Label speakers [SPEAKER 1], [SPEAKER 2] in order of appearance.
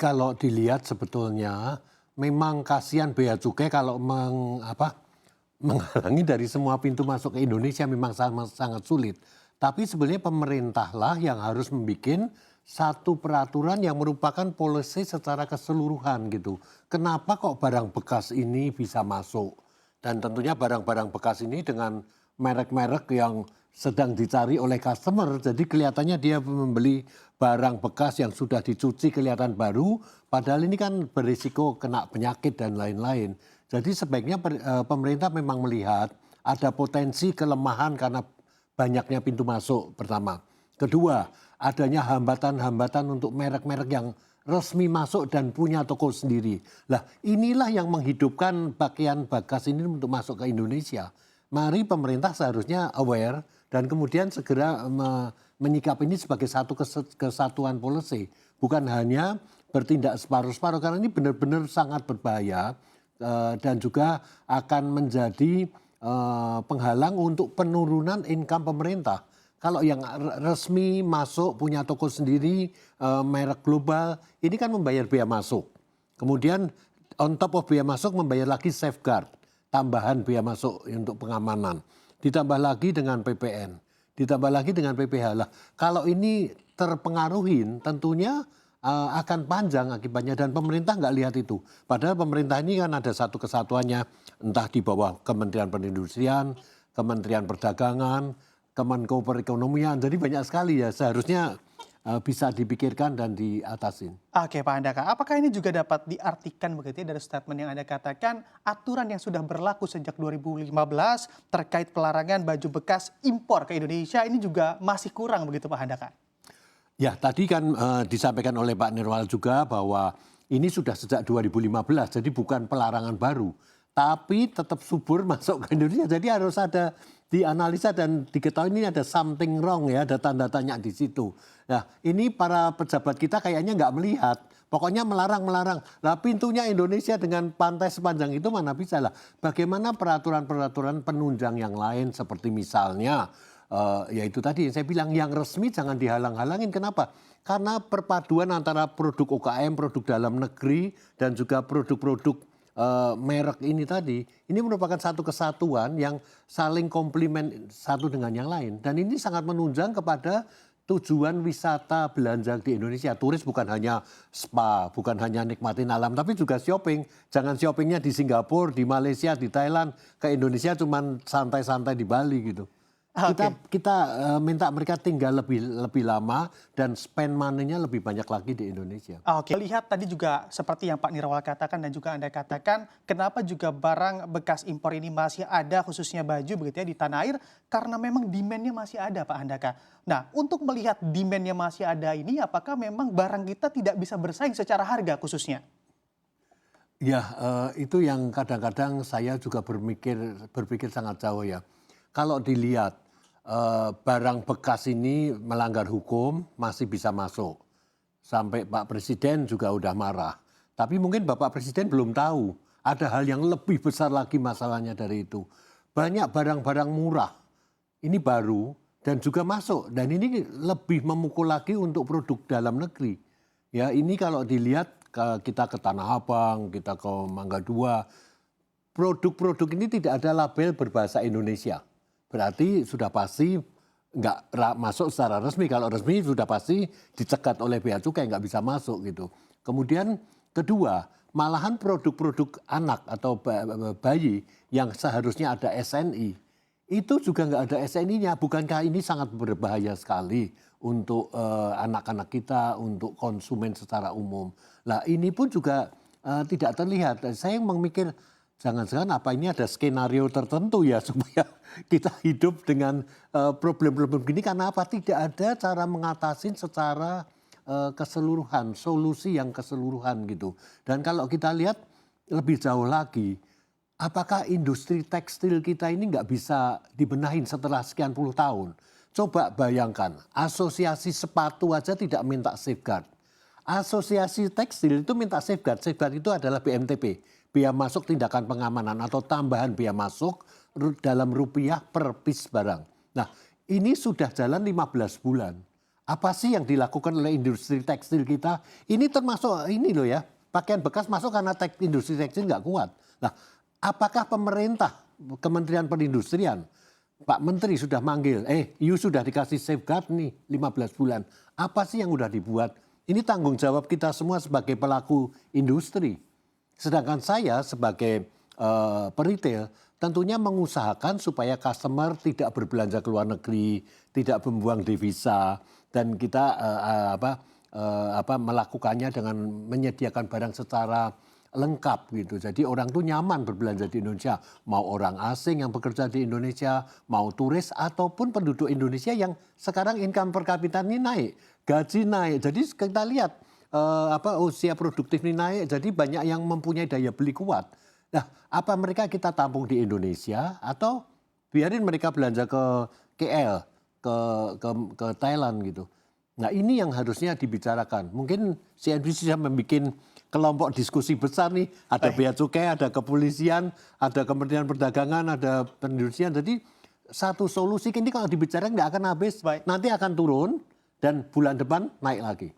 [SPEAKER 1] kalau dilihat sebetulnya memang kasihan bea cukai kalau menghalangi dari semua pintu masuk ke Indonesia memang sangat sulit. Tapi sebenarnya pemerintahlah yang harus membuat satu peraturan yang merupakan policy secara keseluruhan gitu. Kenapa kok barang bekas ini bisa masuk? Dan tentunya barang-barang bekas ini dengan merek-merek yang sedang dicari oleh customer. Jadi kelihatannya dia membeli barang bekas yang sudah dicuci kelihatan baru. Padahal ini kan berisiko kena penyakit dan lain-lain. Jadi sebaiknya pemerintah memang melihat ada potensi kelemahan karena banyaknya pintu masuk pertama. Kedua, adanya hambatan-hambatan untuk merek-merek yang resmi masuk dan punya toko sendiri. Lah, inilah yang menghidupkan pakaian bekas ini untuk masuk ke Indonesia. Mari pemerintah seharusnya aware dan kemudian segera menyikap ini sebagai satu kesatuan policy. Bukan hanya bertindak separuh-separuh karena ini benar-benar sangat berbahaya dan juga akan menjadi penghalang untuk penurunan income pemerintah. Kalau yang resmi masuk punya toko sendiri, merek global, ini kan membayar bea masuk. Kemudian on top of bea masuk membayar lagi safeguard, tambahan bea masuk untuk pengamanan. Ditambah lagi dengan PPN, ditambah lagi dengan PPH. Lah, kalau ini terpengaruhin tentunya akan panjang akibatnya dan pemerintah nggak lihat itu. Padahal pemerintah ini kan ada satu kesatuannya, entah di bawah Kementerian Perindustrian, Kementerian Perdagangan, Kemenko Perekonomian, jadi banyak sekali ya seharusnya bisa dipikirkan dan diatasin.
[SPEAKER 2] Oke Pak Handaka, apakah ini juga dapat diartikan begitu ya dari statement yang Anda katakan aturan yang sudah berlaku sejak 2015 terkait pelarangan baju bekas impor ke Indonesia ini juga masih kurang begitu Pak Handaka?
[SPEAKER 1] Ya tadi kan disampaikan oleh Pak Nirwal juga bahwa ini sudah sejak 2015, jadi bukan pelarangan baru. Tapi tetap subur masuk ke Indonesia, jadi harus ada dianalisa dan diketahui ini ada something wrong ya, ada tanda tanya di situ. Nah ini para pejabat kita kayaknya nggak melihat, pokoknya melarang. Nah pintunya Indonesia dengan pantai sepanjang itu mana bisa lah. Bagaimana peraturan-peraturan penunjang yang lain seperti misalnya, yaitu tadi yang saya bilang yang resmi jangan dihalang-halangin. Kenapa? Karena perpaduan antara produk UKM, produk dalam negeri dan juga produk-produk merek ini tadi, ini merupakan satu kesatuan yang saling komplement satu dengan yang lain. Dan ini sangat menunjang kepada tujuan wisata belanja di Indonesia. Turis bukan hanya spa, bukan hanya nikmatin alam, tapi juga shopping. Jangan shoppingnya di Singapura, di Malaysia, di Thailand, ke Indonesia cuman santai-santai di Bali gitu. Kita minta mereka tinggal lebih lama dan spend money-nya lebih banyak lagi di Indonesia.
[SPEAKER 2] Oke, lihat tadi juga seperti yang Pak Nirwal katakan dan juga Anda katakan, kenapa juga barang bekas impor ini masih ada khususnya baju begitu ya di tanah air karena memang demand-nya masih ada Pak Handaka. Nah, untuk melihat demand-nya masih ada ini apakah memang barang kita tidak bisa bersaing secara harga khususnya?
[SPEAKER 1] Ya, itu yang kadang-kadang saya juga berpikir sangat jauh ya. Kalau dilihat barang bekas ini melanggar hukum masih bisa masuk. Sampai Pak Presiden juga udah marah. Tapi mungkin Bapak Presiden belum tahu ada hal yang lebih besar lagi masalahnya dari itu. Banyak barang-barang murah ini baru dan juga masuk dan ini lebih memukul lagi untuk produk dalam negeri. Ya, ini kalau dilihat kita ke Tanah Abang, kita ke Mangga Dua, produk-produk ini tidak ada label berbahasa Indonesia. Berarti sudah pasti nggak masuk secara resmi. Kalau resmi sudah pasti dicegat oleh bea cukai, nggak bisa masuk gitu. Kemudian kedua, malahan produk-produk anak atau bayi yang seharusnya ada SNI, itu juga nggak ada SNI-nya. Bukankah ini sangat berbahaya sekali untuk anak-anak kita, untuk konsumen secara umum. Nah ini pun juga tidak terlihat. Saya memikir, jangan-jangan apa ini ada skenario tertentu ya supaya kita hidup dengan problem-problem gini karena apa? Tidak ada cara mengatasi secara keseluruhan, solusi yang keseluruhan gitu. Dan kalau kita lihat lebih jauh lagi, apakah industri tekstil kita ini nggak bisa dibenahin setelah sekian puluh tahun? Coba bayangkan, asosiasi sepatu aja tidak minta safeguard. Asosiasi tekstil itu minta safeguard. Safeguard itu adalah BMTP. Biaya masuk tindakan pengamanan atau tambahan biaya masuk dalam rupiah per piece barang. Nah ini sudah jalan 15 bulan. Apa sih yang dilakukan oleh industri tekstil kita? Ini termasuk ini loh ya, pakaian bekas masuk karena industri tekstil nggak kuat. Nah, apakah pemerintah, Kementerian Perindustrian, Pak Menteri sudah manggil, you sudah dikasih safeguard nih 15 bulan. Apa sih yang udah dibuat? Ini tanggung jawab kita semua sebagai pelaku industri. Sedangkan saya sebagai peretail tentunya mengusahakan supaya customer tidak berbelanja ke luar negeri, tidak membuang devisa, dan kita melakukannya dengan menyediakan barang secara lengkap gitu. Jadi orang tuh nyaman berbelanja di Indonesia. Mau orang asing yang bekerja di Indonesia, mau turis ataupun penduduk Indonesia yang sekarang income per kapita ini naik, gaji naik. Jadi kita lihat usia produktif ini naik, jadi banyak yang mempunyai daya beli kuat. Nah, apa mereka kita tampung di Indonesia atau biarin mereka belanja ke KL, ke Thailand gitu. Nah, ini yang harusnya dibicarakan. Mungkin CNBC bisa membuat kelompok diskusi besar nih. Ada bea cukai, ada kepolisian, ada Kementerian Perdagangan, ada perindustrian. Jadi satu solusi ini kalau dibicarakan nggak akan habis. Nanti akan turun dan bulan depan naik lagi.